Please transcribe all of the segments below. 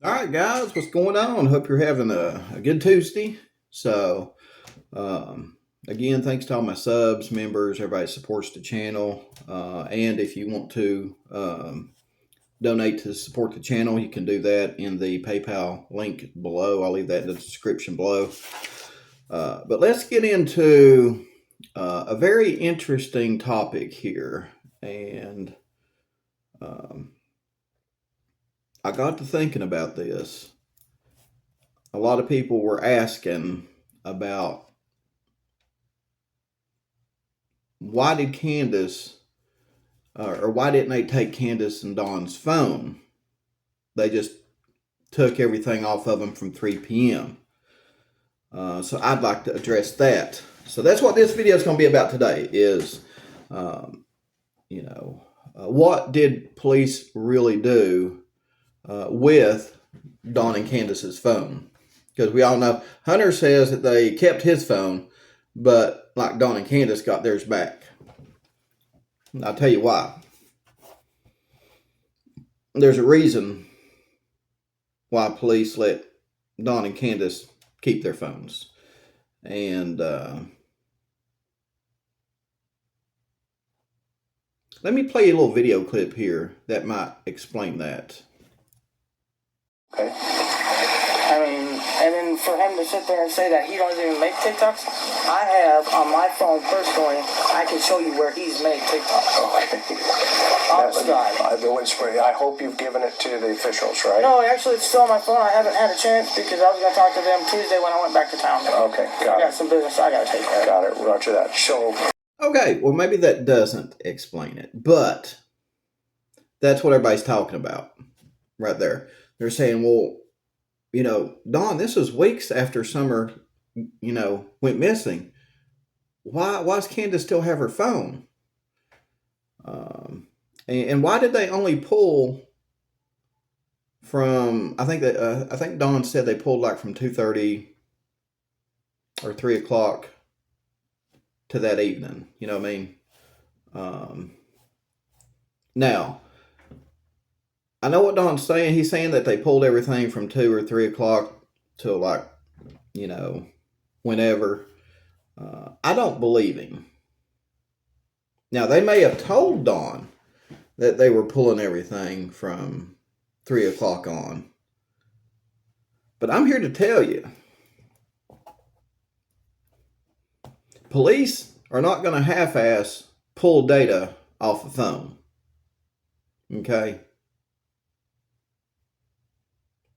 All right, guys, what's going on? Hope you're having a good Tuesday. So, again, thanks to all my subs, members, everybody that supports the channel. And if you want to donate to support the channel, you can do that in the PayPal link below. I'll leave that in the description below. But let's get into a very interesting topic here. And I got to thinking about this. A lot of people were asking about why did Candus, or why didn't they take Candus and Dawn's phone? They just took everything off of them from 3 p.m. So I'd like to address that. So that's what this video is going to be about today is, what did police really do with Dawn and Candus's phone? Because we all know Hunter says that they kept his phone, but like Dawn and Candus got theirs back. And I'll tell you why. There's a reason why police let Dawn and Candus keep their phones. And let me play a little video clip here that might explain that. Okay. I mean, and then for him to sit there and say that he doesn't even make TikToks, I have on my phone personally, I can show you where he's made TikToks. Okay. Honest God. I hope you've given it to the officials, right? No, actually, it's still on my phone. I haven't had a chance because I was going to talk to them Tuesday when I went back to town. Okay, got it. I got some business I got to take care of. Got it. Roger that. So. Okay, well, maybe that doesn't explain it, but that's what everybody's talking about right there. They're saying, well, Dawn, this was weeks after Summer, went missing. Why does Candus still have her phone? And why did they only pull from, I think Dawn said they pulled like from 2:30 or 3 o'clock to that evening. You know what I mean? Now, I know what Don's saying. He's saying that they pulled everything from 2 or 3 o'clock till like, whenever. I don't believe him. Now, they may have told Dawn that they were pulling everything from 3 o'clock on. But I'm here to tell you, police are not going to half-ass pull data off a phone. Okay?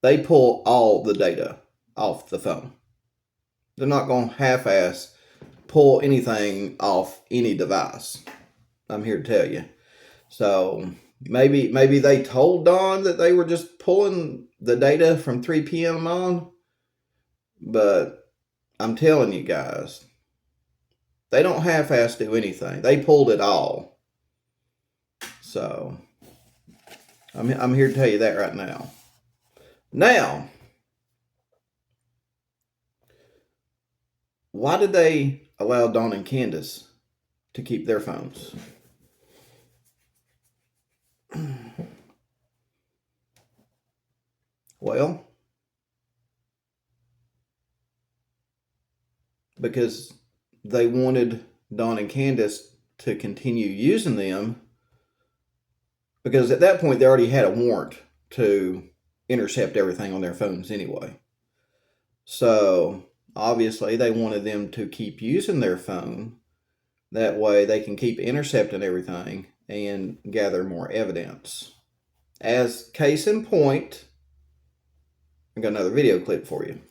They pull all the data off the phone. They're not going to half-ass pull anything off any device. I'm here to tell you. So maybe they told Dawn that they were just pulling the data from 3 p.m. on. But I'm telling you guys, they don't half-ass do anything. They pulled it all. So I'm here to tell you that right now. Now, why did they allow Dawn and Candus to keep their phones? Well, because they wanted Dawn and Candus to continue using them, because at that point they already had a warrant to intercept everything on their phones anyway. So obviously they wanted them to keep using their phone. That way they can keep intercepting everything and gather more evidence. As case in point, I've got another video clip for you.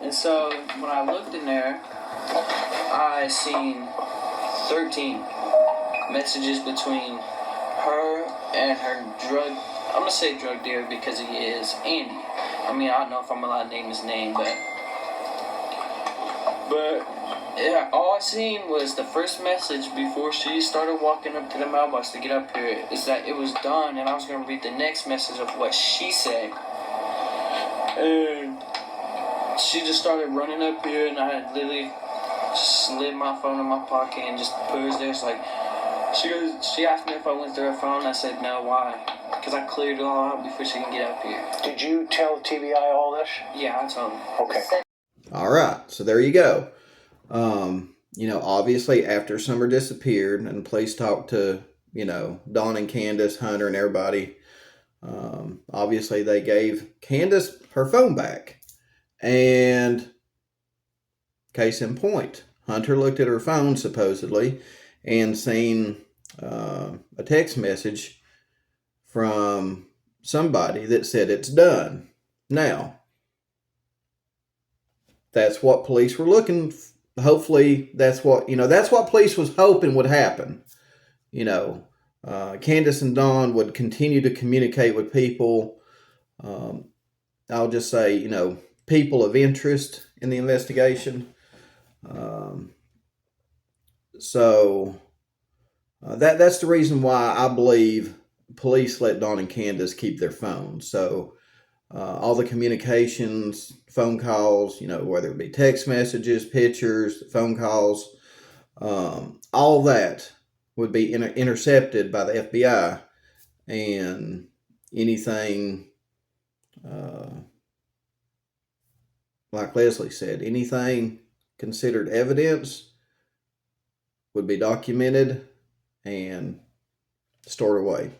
And so when I looked in there, I seen 13 messages between her and her I'm going to say drug dealer because he is Andy. I mean, I don't know if I'm allowed to name his name, but yeah, all I seen was the first message before she started walking up to the mailbox to get up here is that it was done, and I was going to read the next message of what she said. And she just started running up here, and I had literally just slid my phone in my pocket and just put it there. It's like, She asked me if I went through her phone. I said no. Why? Because I cleared it all out before she can get up here. Did you tell TBI all this? Yeah, I told her. Okay. All right, so there you go. Obviously after Summer disappeared and the police talked to, Dawn and Candus, Hunter, and everybody, obviously they gave Candus her phone back. And case in point, Hunter looked at her phone supposedly and seen a text message from somebody that said it's done. Now, that's what police were looking for. Hopefully that's what police was hoping would happen. Candus and Dawn would continue to communicate with people. I'll just say, people of interest in the investigation. That's the reason why I believe police let Dawn and Candus keep their phones. So all the communications, phone calls, whether it be text messages, pictures, phone calls, all that would be intercepted by the FBI, and anything, like Leslie said, anything considered evidence would be documented and stored away.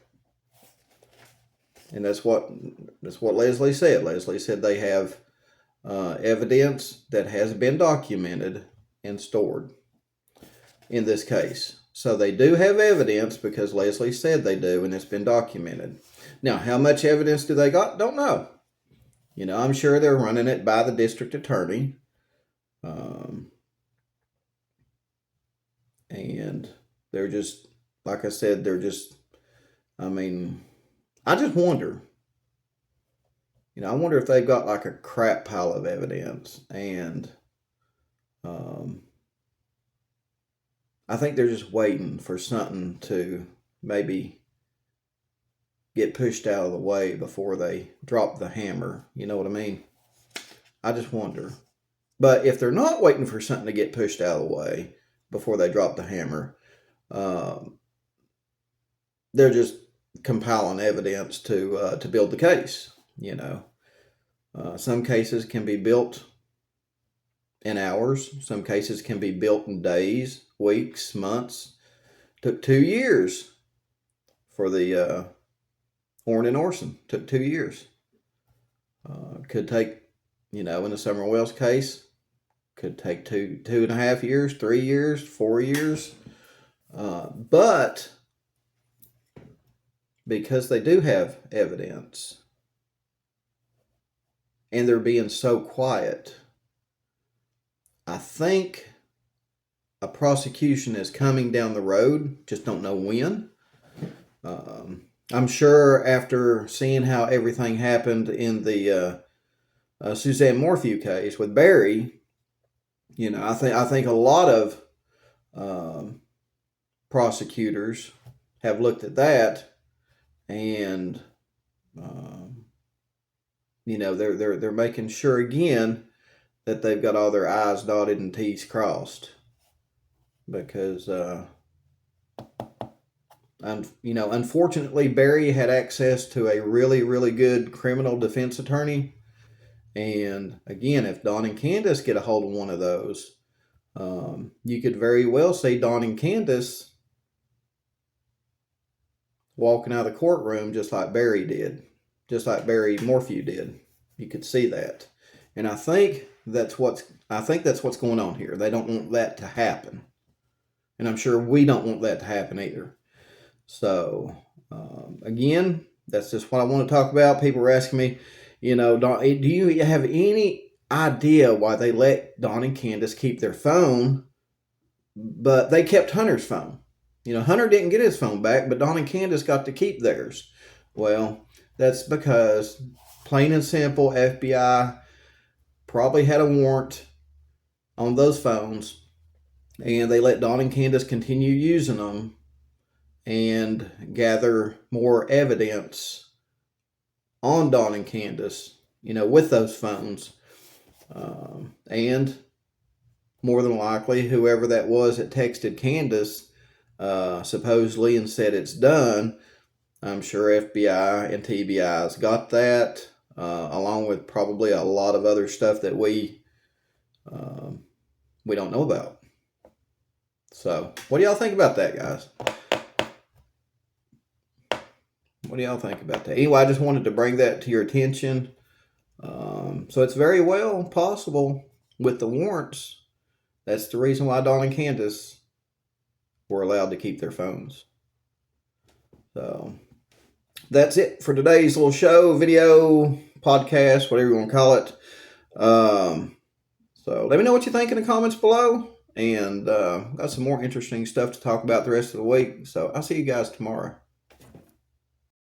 And that's what Leslie said. Leslie said they have evidence that has been documented and stored in this case. So they do have evidence because Leslie said they do, and it's been documented. Now, how much evidence do they got? Don't know. I'm sure they're running it by the district attorney. And they're just, like I said, I just wonder. I wonder if they've got like a crap pile of evidence, and I think they're just waiting for something to maybe get pushed out of the way before they drop the hammer. You know what I mean? I just wonder. But if they're not waiting for something to get pushed out of the way before they drop the hammer, they're just compiling evidence to build the case. Some cases can be built in hours. Some cases can be built in days, weeks, months. Took 2 years for the Orrin and Orson. Took 2 years. Could take, in the Summer Wells case, could take 2.5 years, 3 years, 4 years. But because they do have evidence and they're being so quiet, I think a prosecution is coming down the road. Just don't know when. I'm sure after seeing how everything happened in the Suzanne Morphew case with Barry, I think a lot of prosecutors have looked at that, and they're making sure again that they've got all their I's dotted and T's crossed, because unfortunately Barry had access to a really, really good criminal defense attorney, and again, if Dawn and Candus get a hold of one of those, you could very well see Dawn and Candus walking out of the courtroom just like Barry did, just like Barry Morphew did. You could see that. And I think that's what's going on here. They don't want that to happen. And I'm sure we don't want that to happen either. So, again, that's just what I want to talk about. People were asking me, do you have any idea why they let Dawn and Candus keep their phone, but they kept Hunter's phone? Hunter didn't get his phone back, but Dawn and Candus got to keep theirs. Well, that's because, plain and simple, FBI probably had a warrant on those phones, and they let Dawn and Candus continue using them and gather more evidence on Dawn and Candus, with those phones. And more than likely, whoever that was that texted Candus supposedly and said it's done. I'm sure FBI and TBI's got that, along with probably a lot of other stuff that we don't know about. So, what do y'all think about that, guys? What do y'all think about that? Anyway, I just wanted to bring that to your attention. So it's very well possible with the warrants. That's the reason why Dawn and Candus were allowed to keep their phones. So that's it for today's little show, video, podcast, whatever you want to call it. So let me know what you think in the comments below. And got some more interesting stuff to talk about the rest of the week. So I'll see you guys tomorrow.